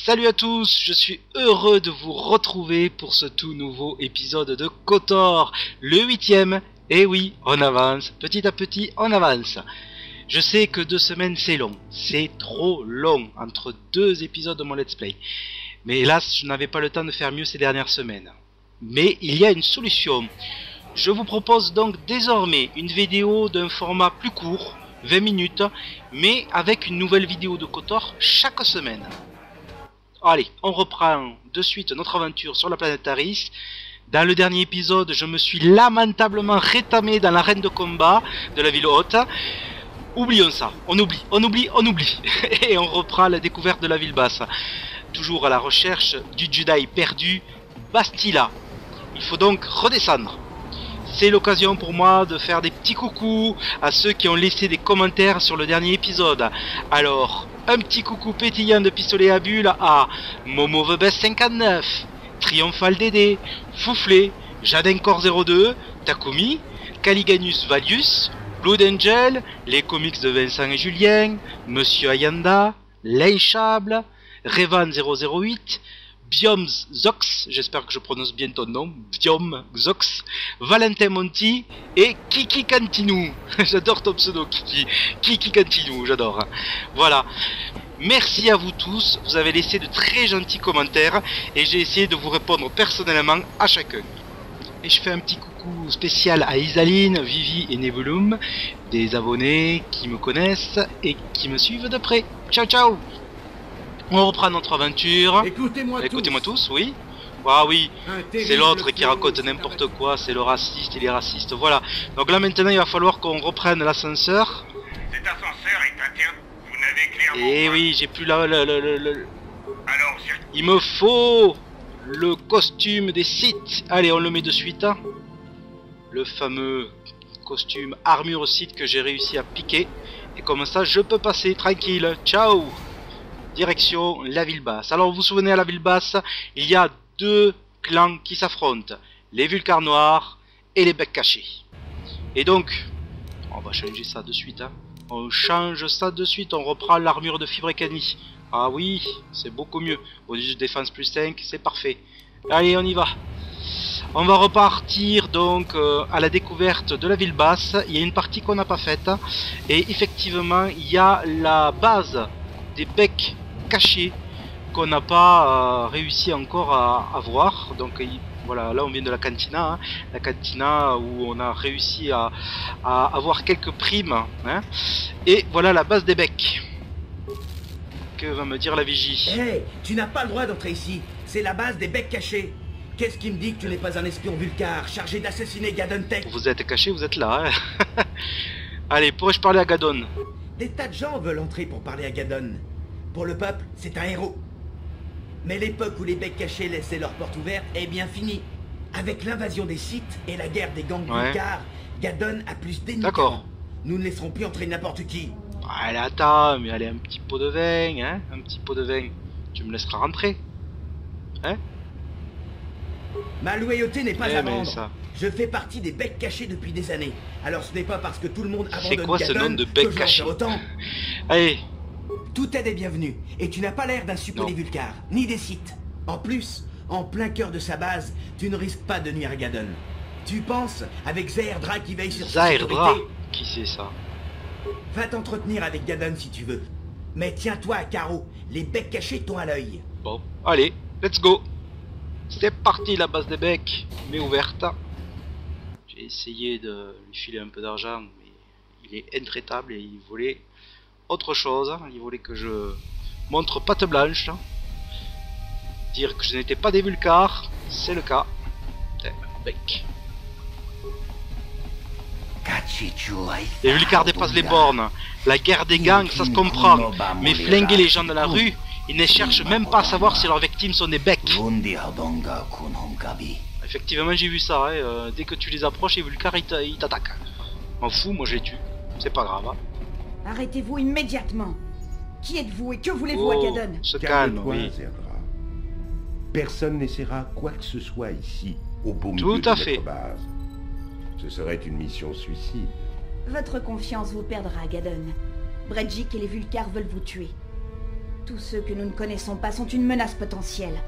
Salut à tous, je suis heureux de vous retrouver pour ce tout nouveau épisode de KOTOR, le 8ème. Et oui, on avance, petit à petit on avance. Je sais que 2 semaines c'est long, c'est trop long entre 2 épisodes de mon let's play. Mais hélas, je n'avais pas le temps de faire mieux ces dernières semaines. Mais il y a une solution. Je vous propose donc désormais une vidéo d'un format plus court, 20 minutes, mais avec une nouvelle vidéo de KOTOR chaque semaine. Allez, on reprend de suite notre aventure sur la planète Taris. Dans le dernier épisode, je me suis lamentablement rétamé dans l'arène de combat de la ville haute. Oublions ça, on oublie. Et on reprend la découverte de la ville basse. Toujours à la recherche du Jedi perdu, Bastila. Il faut donc redescendre. C'est l'occasion pour moi de faire des petits coucous à ceux qui ont laissé des commentaires sur le dernier épisode. Alors, un petit coucou pétillant de pistolet à bulles à Momo the Best 59, Triomphal Dédé, Fouflé, Jadencor 02, Takumi, Caliganus Valius, Blood Angel, les comics de Vincent et Julien, Monsieur Ayanda, L'Inchable, Revan 008, Bioms Zox, j'espère que je prononce bien ton nom, Biom Zox, Valentin Monti et Kiki Cantinou. J'adore ton pseudo Kiki, Kiki Cantinou, j'adore. Voilà, merci à vous tous, vous avez laissé de très gentils commentaires et j'ai essayé de vous répondre personnellement à chacun. Et je fais un petit coucou spécial à Isaline, Vivi et Nebulum, des abonnés qui me connaissent et qui me suivent de près. Ciao ciao. On reprend notre aventure. Écoutez-moi tous, oui. Ah oui, c'est l'autre qui raconte n'importe quoi, c'est le raciste, il est raciste, voilà. Donc là maintenant il va falloir qu'on reprenne l'ascenseur. Cet ascenseur est interdit, vous n'avez clairement... Et oui, j'ai plus là Alors, il me faut le costume des Sith. Allez, on le met de suite. Hein. Le fameux costume armure Sith que j'ai réussi à piquer. Et comme ça, je peux passer tranquille. Ciao. Direction la ville basse. Alors vous vous souvenez, à la ville basse, il y a 2 clans qui s'affrontent. Les Vulcars noirs et les becs cachés. Et donc, on va changer ça de suite. Hein. On change ça de suite, on reprend l'armure de Fibrekani. Ah oui, c'est beaucoup mieux. Bonus de défense plus 5, c'est parfait. Allez, on y va. On va repartir donc à la découverte de la ville basse. Il y a une partie qu'on n'a pas faite. Et effectivement, il y a la base des becs cachés qu'on n'a pas réussi encore à voir. Donc voilà, là on vient de la cantina, hein. La cantina où on a réussi à avoir quelques primes, hein. Et voilà la base des becs. Que va me dire la vigie? Hey, tu n'as pas le droit d'entrer ici, c'est la base des becs cachés. Qu'est-ce qui me dit que tu n'es pas un espion Vulcar chargé d'assassiner Gadon Tech? Vous êtes caché, vous êtes là, hein. Allez, pourrais-je parler à Gadon? Des tas de gens veulent entrer pour parler à Gadon. Pour le peuple, c'est un héros. Mais l'époque où les becs cachés laissaient leurs portes ouvertes est bien finie. Avec l'invasion des Sith et la guerre des gangs Vulcar, Gadon a plus d'ennemis. D'accord. Nous ne laisserons plus entrer n'importe qui. Allez, attends, mais allez, un petit pot de vin, hein. Un petit pot de vin. Tu me laisseras rentrer. Hein? Ma loyauté n'est pas à vendre. Ça... Je fais partie des becs cachés depuis des années. Alors ce n'est pas parce que tout le monde abandonne Gadon. C'est quoi ce nom de bec caché? Autant. Allez. Tout aide est bienvenu, et tu n'as pas l'air d'un suppôt des Vulcars, ni des Sith. En plus, en plein cœur de sa base, tu ne risques pas de nuire à Gadon. Tu penses, avec Zaherdra qui veille sur sa sécurité... Qui c'est ça? Va t'entretenir avec Gadon si tu veux. Mais tiens-toi à carreau, les becs cachés t'ont à l'œil. Bon, allez, let's go. C'est parti, la base des becs, mais ouverte. J'ai essayé de lui filer un peu d'argent, mais il est intraitable et il voulait... autre chose, il voulait que je montre patte blanche. Dire que je n'étais pas des Vulcars, c'est le cas. Bec. Les Vulcars dépassent les bornes. La guerre des gangs, ça se comprend. Mais flinguer les gens de la rue, ils ne cherchent même pas à savoir si leurs victimes sont des becs. Effectivement, j'ai vu ça. Hein. Dès que tu les approches, les Vulcars, ils t'attaquent. M'en fous, moi je les tue. C'est pas grave. Hein. Arrêtez-vous immédiatement. Qui êtes-vous et que voulez-vous à Gadon? Se calme, oui. Personne n'essaiera quoi que ce soit ici, au beau milieu Tout de à notre fait. base. Ce serait une mission suicide. Votre confiance vous perdra, Gadon. Bredjik et les Vulcars veulent vous tuer. Tous ceux que nous ne connaissons pas sont une menace potentielle.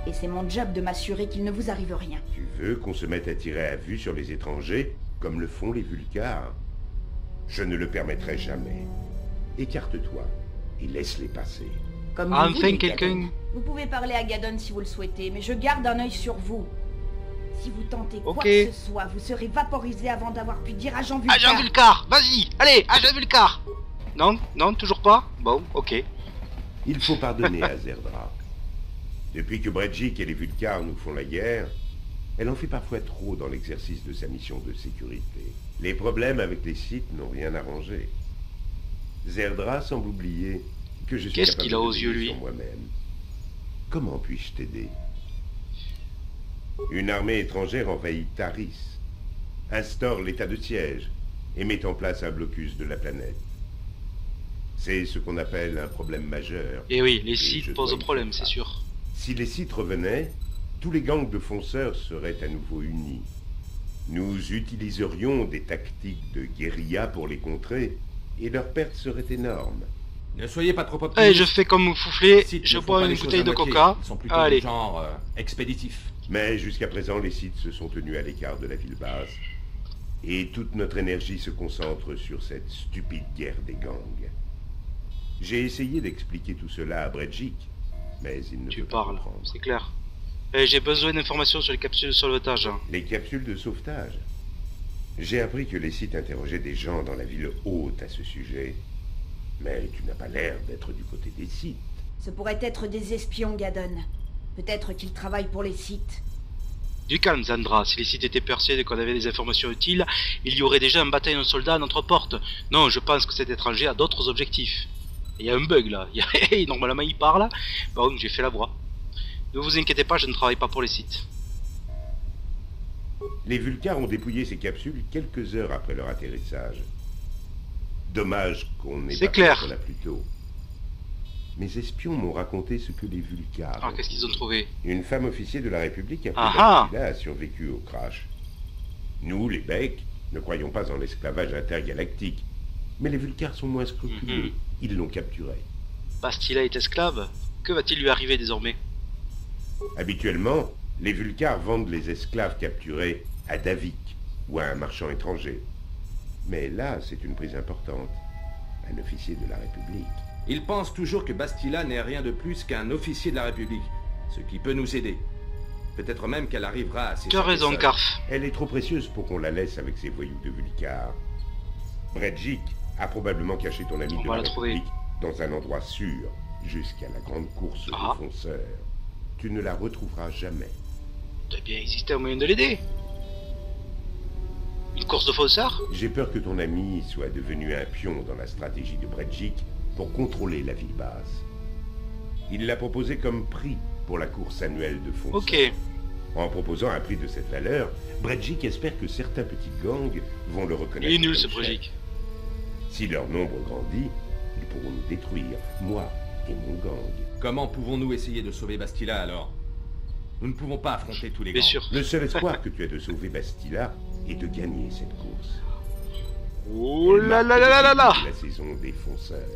Et c'est mon job de m'assurer qu'il ne vous arrive rien. Tu veux qu'on se mette à tirer à vue sur les étrangers, comme le font les Vulcars? Je ne le permettrai jamais. Écarte-toi et laisse-les passer. Comme vous Enfin voulez, quelqu'un... Gaddon. Vous pouvez parler à Gaddon si vous le souhaitez, mais je garde un œil sur vous. Si vous tentez quoi Ok. que ce soit, vous serez vaporisé avant d'avoir pu dire Agent Vulcar. Agent Vulcar, vas-y, allez, Agent Vulcar. Non, non, toujours pas. Bon, ok. Il faut pardonner à Zerdra. Depuis que Bredjik et les Vulcars nous font la guerre, elle en fait parfois trop dans l'exercice de sa mission de sécurité. Les problèmes avec les Sith n'ont rien arrangé. Zerdra semble oublier que je suis Qu'est-ce capable qu'il a de aux veiller yeux, lui? sur moi-même. Comment puis-je t'aider? Une armée étrangère envahit Taris, instaure l'état de siège et met en place un blocus de la planète. C'est ce qu'on appelle un problème majeur. Et oui, les Et je sites dois posent y problème, faire c'est face. sûr. Si les Sith revenaient, tous les gangs de fonceurs seraient à nouveau unis. Nous utiliserions des tactiques de guérilla pour les contrer, et leurs pertes seraient énormes. Ne soyez pas trop Allez, optimiste. je fais comme vous soufflez, Les Sith je ne font bois pas une les choses bouteille à de moitié. coca. Ils sont plutôt Allez. du genre expéditif. Mais jusqu'à présent, les Sith se sont tenus à l'écart de la ville basse. Et toute notre énergie se concentre sur cette stupide guerre des gangs. J'ai essayé d'expliquer tout cela à Bredjik, mais il ne Tu veut pas parles, comprendre. c'est clair. J'ai besoin d'informations sur les capsules de sauvetage. hein. Les capsules de sauvetage. J'ai appris que les Sith interrogeaient des gens dans la ville haute à ce sujet. Mais tu n'as pas l'air d'être du côté des Sith. Ce pourrait être des espions, Gaddon. Peut-être qu'ils travaillent pour les Sith. Du calme, Zandra. Si les sites étaient persuadés qu'on avait des informations utiles, il y aurait déjà un bataillon de soldats à notre porte. Non, je pense que cet étranger a d'autres objectifs. Il y a un bug là. Normalement, il parle. Bon, j'ai fait la voix. Ne vous inquiétez pas, je ne travaille pas pour les sites. Les Vulcars ont dépouillé ces capsules quelques heures après leur atterrissage. Dommage qu'on n'ait C'est pas clair. fait cela plus tôt. Mes espions m'ont raconté ce que les Vulcars Alors, qu'est-ce qu'ils ont trouvé? Une femme officier de la République appelée Ah ah. Bastila a survécu au crash. Nous, les Becs, ne croyons pas en l'esclavage intergalactique. Mais les Vulcars sont moins scrupuleux. Mhm. Ils l'ont capturé. Bastila est esclave. Que va-t-il lui arriver désormais? Habituellement, les Vulcars vendent les esclaves capturés à Davik ou à un marchand étranger. Mais là, c'est une prise importante. Un officier de la République. Ils pensent toujours que Bastila n'est rien de plus qu'un officier de la République, ce qui peut nous aider. Peut-être même qu'elle arrivera à Tu as s'échapper raison, seule. Carf. Elle est trop précieuse pour qu'on la laisse avec ses voyous de Vulcar. Bredjik a probablement caché ton ami On de va la la trouver. République dans un endroit sûr, jusqu'à la grande course Ah. des fonceurs. Tu ne la retrouveras jamais. Doit bien exister un moyen de l'aider. Une course de fonceurs? J'ai peur que ton ami soit devenu un pion dans la stratégie de Bredjik pour contrôler la ville basse. Il l'a proposé comme prix pour la course annuelle de fonceurs. Ok. En proposant un prix de cette valeur, Bredjik espère que certains petits gangs vont le reconnaître. Il est nul comme ce chef. Bredjik. Si leur nombre grandit, ils pourront nous détruire, moi et mon gang. Comment pouvons-nous essayer de sauver Bastila alors? Nous ne pouvons pas affronter tous les Bien gangs. sûr. Le seul espoir que tu as de sauver Bastila est de gagner cette course. Oh Elle là marque là là là là le là. début de la saison des fonceurs.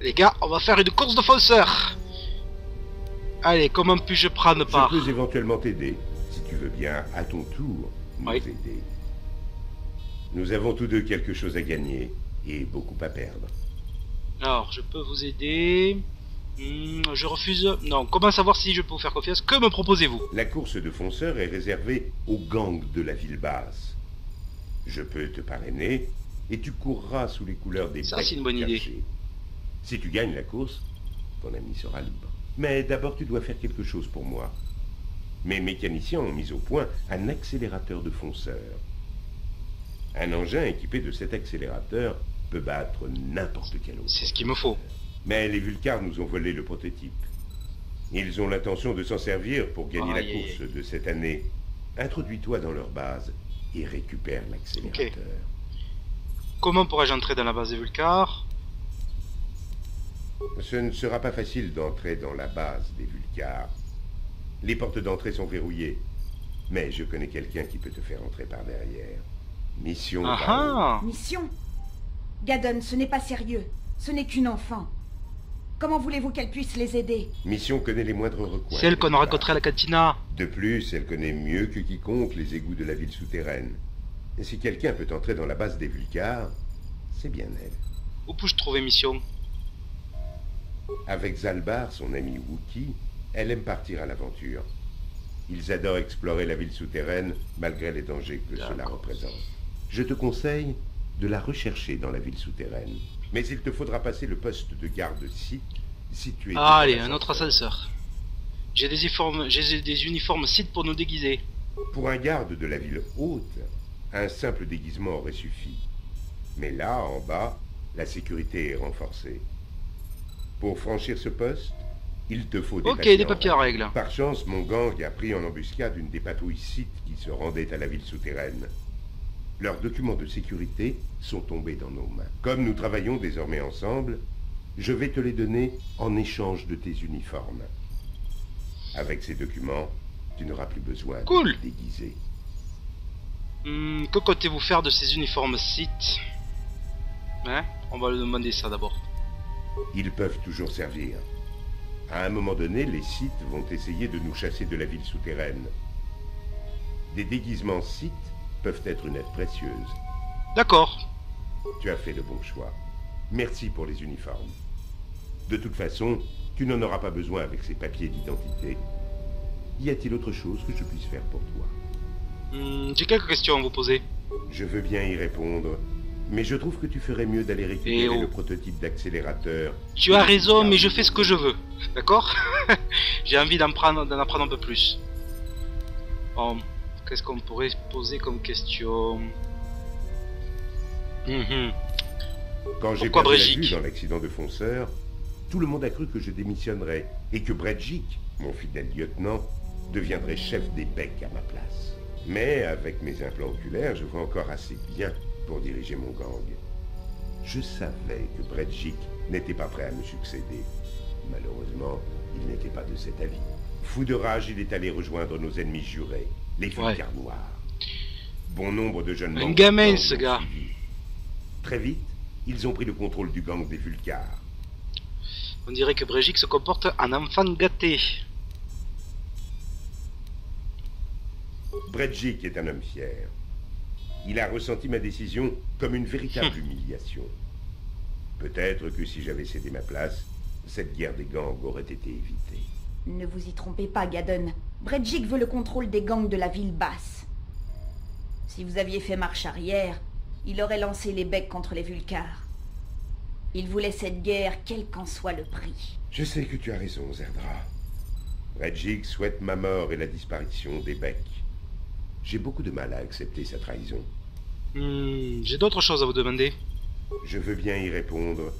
Les gars, on va faire une course de fonceurs. Allez, comment puis-je prendre part? Je peux éventuellement t'aider, si tu veux bien, à ton tour, nous Oui. aider. Nous avons tous deux quelque chose à gagner et beaucoup à perdre. Alors, je peux vous aider. Je refuse. Non, comment savoir si je peux vous faire confiance? Que me proposez-vous? La course de fonceurs est réservée aux gangs de la ville basse. Je peux te parrainer et tu courras sous les couleurs des Ça, becs c'est une bonne idée. cachés. Si tu gagnes la course, ton ami sera libre. Mais d'abord, tu dois faire quelque chose pour moi. Mes mécaniciens ont mis au point un accélérateur de fonceurs. Un engin équipé de cet accélérateur peut battre n'importe quel autre. C'est ce qu'il me faut. Mais les Vulcars nous ont volé le prototype. Ils ont l'intention de s'en servir pour gagner Aïe, la aïe, course de cette année. Introduis-toi dans leur base et récupère l'accélérateur. Comment pourrais-je entrer dans la base des Vulcars? Ce ne sera pas facile d'entrer dans la base des Vulcars. Les portes d'entrée sont verrouillées. Mais je connais quelqu'un qui peut te faire entrer par derrière. Mission Ah par ah. Mission Gaddon, ce n'est pas sérieux. Ce n'est qu'une enfant. Comment voulez-vous qu'elle puisse les aider? Mission connaît les moindres recoins. Celle qu'on a n'est-ce pas? rencontrée à la cantina. De plus, elle connaît mieux que quiconque les égouts de la ville souterraine. Et si quelqu'un peut entrer dans la base des Vulcars, c'est bien elle. Où puis-je trouver mission? Avec Zalbar, son ami Wookie, elle aime partir à l'aventure. Ils adorent explorer la ville souterraine malgré les dangers que cela représente. Je te conseille de la rechercher dans la ville souterraine. Mais il te faudra passer le poste de garde site situé... Ah, allez, un autre ascenseur. J'ai des uniformes Sith pour nous déguiser. Pour un garde de la ville haute, un simple déguisement aurait suffi. Mais là, en bas, la sécurité est renforcée. Pour franchir ce poste, il te faut des Ok, des papiers en règle. Par chance, mon gang a pris en embuscade une des patrouilles Sith qui se rendaient à la ville souterraine. Leurs documents de sécurité sont tombés dans nos mains. Comme nous travaillons désormais ensemble, je vais te les donner en échange de tes uniformes. Avec ces documents, tu n'auras plus besoin de te déguiser. Que comptez-vous faire de ces uniformes Sith? Hein? On va lui demander ça d'abord. Ils peuvent toujours servir. À un moment donné, les Sith vont essayer de nous chasser de la ville souterraine. Des déguisements Sith peuvent être une aide précieuse. D'accord. Tu as fait le bon choix. Merci pour les uniformes. De toute façon, tu n'en auras pas besoin avec ces papiers d'identité. Y a-t-il autre chose que je puisse faire pour toi? J'ai quelques questions à vous poser. Je veux bien y répondre, mais je trouve que tu ferais mieux d'aller récupérer le prototype d'accélérateur. Tu as raison, mais je fais ce que je veux. D'accord? J'ai envie d'en apprendre un peu plus. Bon, qu'est-ce qu'on pourrait poser comme question? Quand j'ai perdu la vue dans l'accident de fonceur, tout le monde a cru que je démissionnerais et que Bredgick, mon fidèle lieutenant, deviendrait chef des becs à ma place. Mais avec mes implants oculaires, je vois encore assez bien pour diriger mon gang. Je savais que Bredgick n'était pas prêt à me succéder. Malheureusement, il n'était pas de cet avis. Fou de rage, il est allé rejoindre nos ennemis jurés, les Vulcars noirs. Bon nombre de jeunes un gamin, ce gars. Très vite, ils ont pris le contrôle du gang des Vulcars. On dirait que Bredgick se comporte en enfant gâté. Bredgick est un homme fier. Il a ressenti ma décision comme une véritable humiliation. Peut-être que si j'avais cédé ma place, cette guerre des gangs aurait été évitée. Ne vous y trompez pas, Gaddon. Bredgick veut le contrôle des gangs de la ville basse. Si vous aviez fait marche arrière, il aurait lancé les becs contre les Vulcars. Il voulait cette guerre, quel qu'en soit le prix. Je sais que tu as raison, Zerdra. Bredgick souhaite ma mort et la disparition des becs. J'ai beaucoup de mal à accepter sa trahison. J'ai d'autres choses à vous demander. Je veux bien y répondre,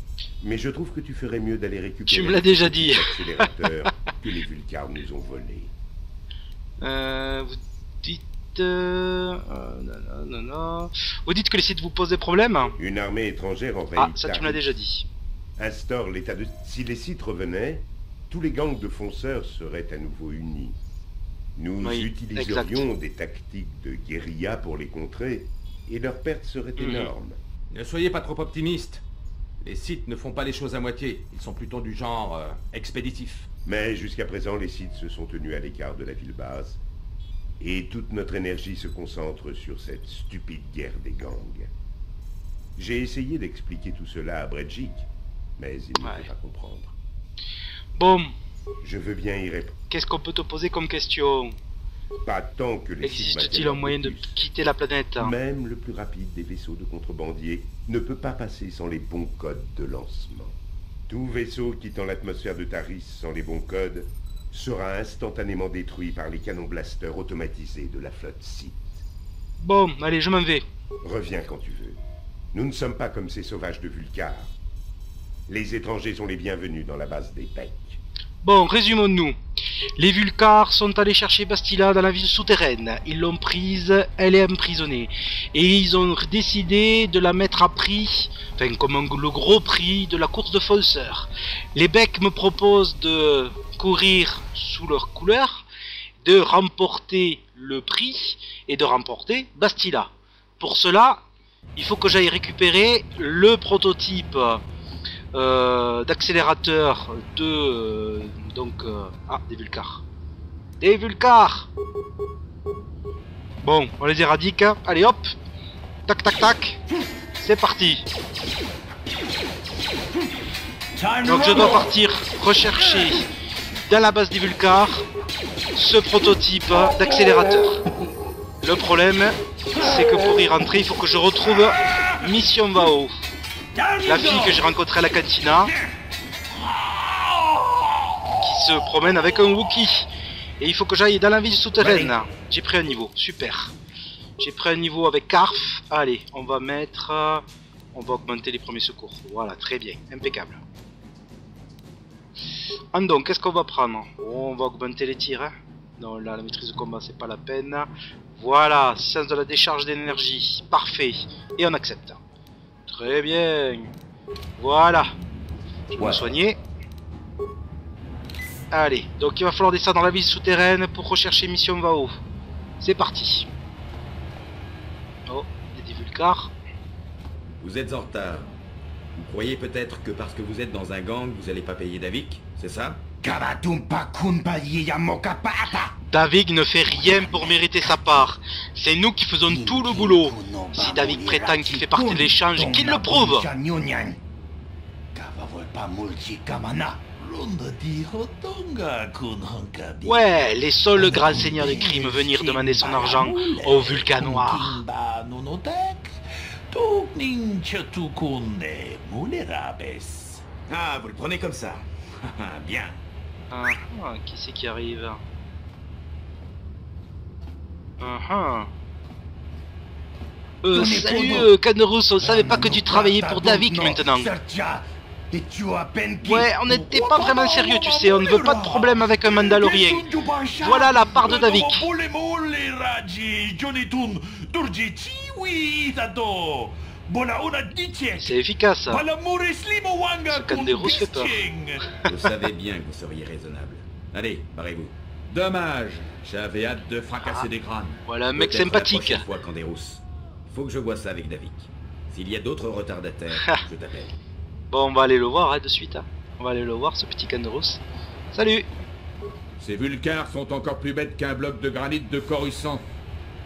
mais je trouve que tu ferais mieux d'aller récupérer... Tu me l'as déjà dit. ...l'accélérateur que les Vulcars nous ont volé. Vous dites... non. Vous dites que les Sith vous posent des problèmes? Une armée étrangère envahit... Ah, ça tu me l'as déjà dit. Instaure l'état de... Si les Sith revenaient, tous les gangs de fonceurs seraient à nouveau unis. Nous utiliserions des tactiques de guérilla pour les contrer, et leurs pertes seraient énormes. Ne soyez pas trop optimiste. Les Sith ne font pas les choses à moitié. Ils sont plutôt du genre expéditif. Mais jusqu'à présent, les Sith se sont tenus à l'écart de la ville basse, et toute notre énergie se concentre sur cette stupide guerre des gangs. J'ai essayé d'expliquer tout cela à Bredgick, mais il ne peut pas comprendre. Bon. Je veux bien y répondre. Qu'est-ce qu'on peut te poser comme question? Pas tant que les Sith... Existe-t-il un moyen de quitter la planète? Même le plus rapide des vaisseaux de contrebandiers ne peut pas passer sans les bons codes de lancement. Tout vaisseau quittant l'atmosphère de Taris sans les bons codes sera instantanément détruit par les canons blasters automatisés de la flotte Sith. Bon, allez, je m'en vais. Reviens quand tu veux. Nous ne sommes pas comme ces sauvages de Vulcars. Les étrangers sont les bienvenus dans la base des Becs. Bon, résumons-nous. Les Vulcars sont allés chercher Bastila dans la ville souterraine. Ils l'ont prise, elle est emprisonnée. Et ils ont décidé de la mettre à prix, enfin comme le gros prix de la course de fonceurs. Les Becs me proposent de courir sous leur couleur, de remporter le prix et de remporter Bastila. Pour cela, il faut que j'aille récupérer le prototype d'accélérateur de... des Vulcars. Des Vulcars. Bon, on les éradique. Allez hop. Tac tac tac. C'est parti. Donc je dois partir rechercher dans la base des Vulcars ce prototype d'accélérateur. Le problème, c'est que pour y rentrer, il faut que je retrouve Mission Vao, la fille que j'ai rencontrée à la cantina, qui se promène avec un Wookie. Et il faut que j'aille dans la ville souterraine. J'ai pris un niveau, super. J'ai pris un niveau avec Carf. Allez, on va mettre... on va augmenter les premiers secours. Voilà, très bien, impeccable. Donc, qu'est-ce qu'on va prendre? On va augmenter les tirs. Hein. Non, là, la maîtrise de combat, c'est pas la peine. Voilà, science de la décharge d'énergie. Parfait. Et on accepte. Très bien. Voilà. Je vais me soigner. Allez, donc il va falloir descendre dans la ville souterraine pour rechercher Mission Vao. C'est parti. Oh, il y a des Vulcars. Vous êtes en retard. Vous croyez peut-être que parce que vous êtes dans un gang, vous allez pas payer Davik, c'est ça? Davik ne fait rien pour mériter sa part. C'est nous qui faisons tout le boulot. Si Davik prétend qu'il fait partie de l'échange, qu'il le prouve. Ouais, les seuls grands seigneurs des crimes venir demander son argent aux Vulcans noirs. Ah, vous le prenez comme ça. Bien. Qui c'est qui arrive? Salut Canderous, on savait pas que tu travaillais pour Davik maintenant. Ouais, on n'était pas vraiment sérieux, tu sais, on ne veut pas de problème avec un Mandalorien. Voilà la part de Davik. C'est efficace, ça. Ce Canderous fait peur. Je savais bien que vous seriez raisonnable. Allez, barrez-vous. Dommage, j'avais hâte de fracasser des crânes. Voilà un mec sympathique. La prochaine fois, Canderous. Faut que je vois ça avec Davik. S'il y a d'autres retardataires, je t'appelle. Bon, on va aller le voir hein, de suite. Hein. On va aller le voir, ce petit Canderous. Salut. Ces Vulcars sont encore plus bêtes qu'un bloc de granit de Coruscant.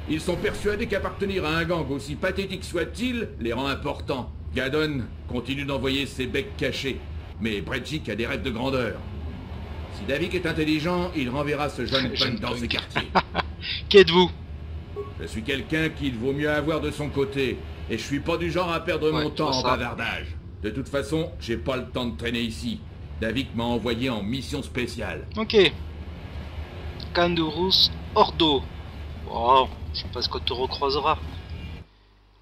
Ils sont persuadés qu'appartenir à un gang aussi pathétique soit-il les rend importants. Gaddon continue d'envoyer ses becs cachés, mais Bredgick a des rêves de grandeur. Si Davik est intelligent, il renverra ce jeune punk dans ses quartiers. Qui êtes-vous? Je suis quelqu'un qu'il vaut mieux avoir de son côté, et je suis pas du genre à perdre mon temps en bavardage. De toute façon, j'ai pas le temps de traîner ici. Davik m'a envoyé en mission spéciale. Ok. Canderous Ordo. Bon, je pense qu'on te recroisera.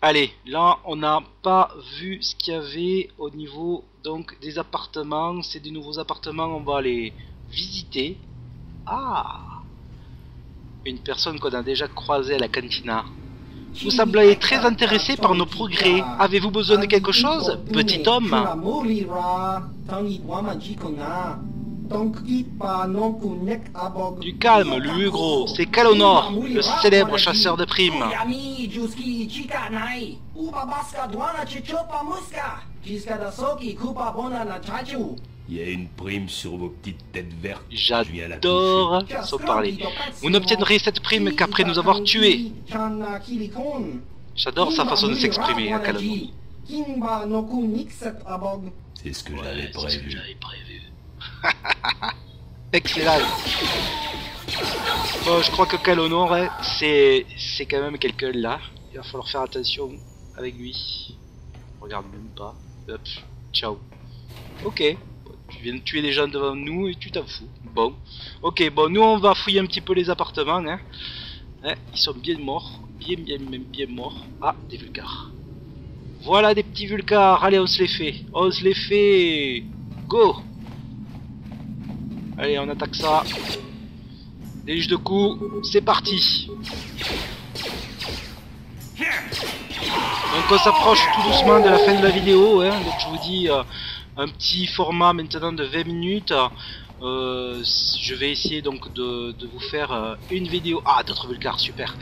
Allez, là, on n'a pas vu ce qu'il y avait au niveau donc des appartements. C'est des nouveaux appartements, on va les visiter. Ah! Une personne qu'on a déjà croisée à la cantina. Vous semblez très intéressé par nos progrès. Avez-vous besoin de quelque chose, petit homme? Du calme, lui gros. C'est Kalonor, le célèbre chasseur de primes. Il y a une prime sur vos petites têtes vertes. J'adore sans parler. Vous n'obtiendrez cette prime qu'après nous avoir tués. J'adore sa façon de s'exprimer, hein, Kalonor. C'est ce que j'avais prévu. Excellent. Bon, je crois que Kalonor, hein, c'est quand même quelqu'un là. Il va falloir faire attention avec lui. Regarde même pas. Hop, ciao. Ok. Tu viens de tuer des gens devant nous et tu t'en fous. Bon. Ok, bon, nous on va fouiller un petit peu les appartements. Hein. Hein, ils sont bien morts. Bien morts. Ah, des Vulcars. Voilà des petits Vulcars. Allez, on se les fait. On se les fait. Go. Allez, on attaque ça. Déluge de coups. C'est parti. Donc on s'approche tout doucement de la fin de la vidéo. Hein. Donc je vous dis... un petit format maintenant de 20 minutes. Je vais essayer donc de vous faire une vidéo. Ah, d'autres Vulcars, super.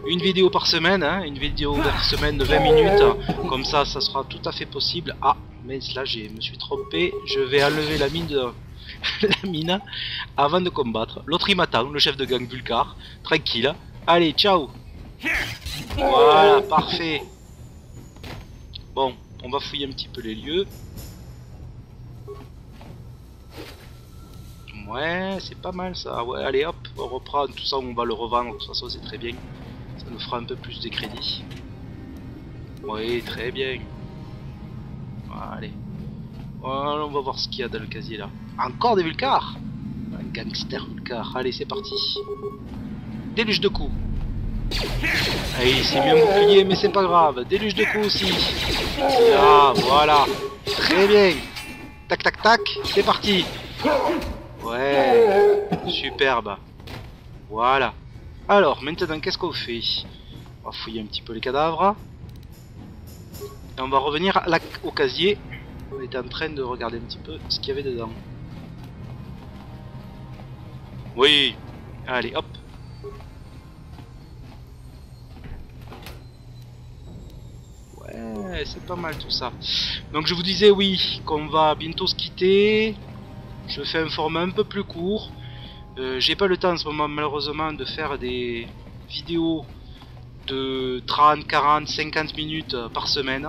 Une vidéo par semaine, hein, une vidéo par semaine de 20 minutes. Comme ça, ça sera tout à fait possible. Ah, Mais là, je me suis trompé. Je vais enlever la mine de... la mine avant de combattre. L'autre il m'attend, le chef de gang Vulcar. Tranquille. Allez, ciao. Voilà, parfait. Bon, on va fouiller un petit peu les lieux. Ouais, c'est pas mal ça. Ouais, allez hop, on reprend tout ça, on va le revendre. De toute façon, c'est très bien. Ça nous fera un peu plus de crédit. Oui, très bien. Allez. Voilà, on va voir ce qu'il y a dans le casier là. Encore des Vulcars. Un gangster Vulcar. Allez, c'est parti. Déluge de coups. Allez, il s'est mis un bouclier, mais c'est pas grave. Déluge de coups aussi. Ah, voilà. Très bien. Tac, tac, tac. C'est parti. Ouais. Superbe. Voilà. Alors, maintenant, qu'est-ce qu'on fait? On va fouiller un petit peu les cadavres. Et on va revenir à au casier. On était en train de regarder un petit peu ce qu'il y avait dedans. Oui. Allez, hop. Ouais, c'est pas mal tout ça. Donc je vous disais oui, qu'on va bientôt se quitter. Je fais un format un peu plus court. J'ai pas le temps en ce moment malheureusement de faire des vidéos de 30, 40, 50 minutes par semaine.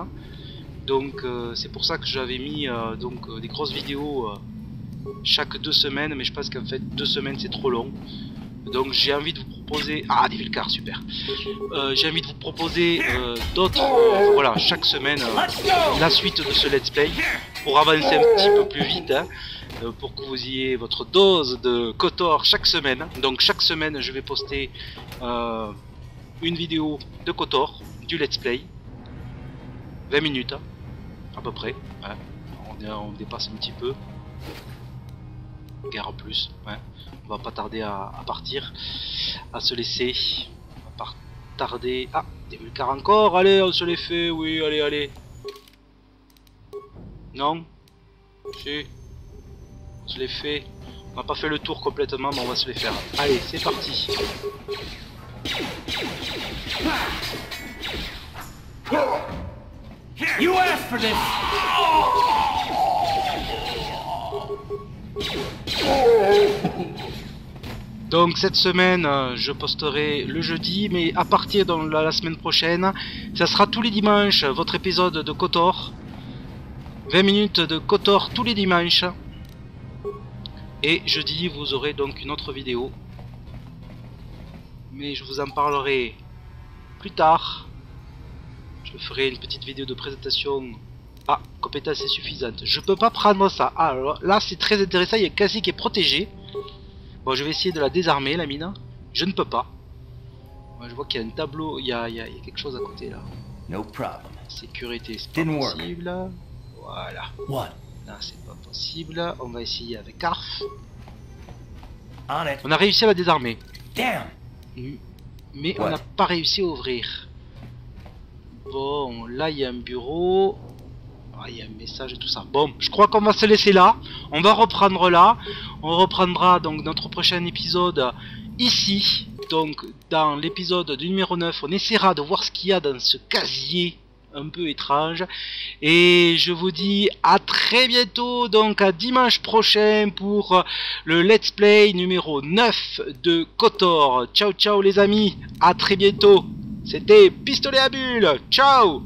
Donc c'est pour ça que j'avais mis des grosses vidéos chaque 2 semaines, mais je pense qu'en fait 2 semaines c'est trop long. Donc j'ai envie de vous proposer... Ah, des Vulcars, super. J'ai envie de vous proposer d'autres, voilà, chaque semaine, la suite de ce let's play, pour avancer un petit peu plus vite, hein, pour que vous ayez votre dose de KOTOR chaque semaine. Donc chaque semaine je vais poster une vidéo de KOTOR, du let's play, 20 minutes, à peu près, hein. On dépasse un petit peu, guère en plus, ouais. On va pas tarder à partir, à se laisser. On va pas tarder. Ah, des Vulcars encore. Allez, on se les fait. Oui, allez, allez. Non. Si. On se les fait. On n'a pas fait le tour complètement, mais on va se les faire. Allez, c'est parti. You asked for this. Donc cette semaine, je posterai le jeudi, mais à partir de la semaine prochaine, ça sera tous les dimanches, votre épisode de KOTOR. 20 minutes de KOTOR tous les dimanches. Et jeudi, vous aurez donc une autre vidéo. Mais je vous en parlerai plus tard. Je ferai une petite vidéo de présentation. Ah, compétence insuffisante. Je peux pas prendre ça. Ah, alors là, c'est très intéressant, il y a Cassie qui est protégé. Bon, je vais essayer de la désarmer, la mine. Je ne peux pas. Moi, je vois qu'il y a un tableau, il y a quelque chose à côté, là. No problem. Sécurité, c'est pas possible. Voilà. What? Là, c'est pas possible. On va essayer avec Arf. On it. On a réussi à la désarmer. Damn. Mais on n'a pas réussi à ouvrir. Bon, là, il y a un bureau. Ah, il y a un message et tout ça. Bon, je crois qu'on va se laisser là. On va reprendre là. On reprendra donc notre prochain épisode ici. Donc, dans l'épisode du numéro 9, on essaiera de voir ce qu'il y a dans ce casier un peu étrange. Et je vous dis à très bientôt, donc à dimanche prochain pour le let's play numéro 9 de KOTOR. Ciao ciao les amis, à très bientôt. C'était Pistolet à Bulles. Ciao.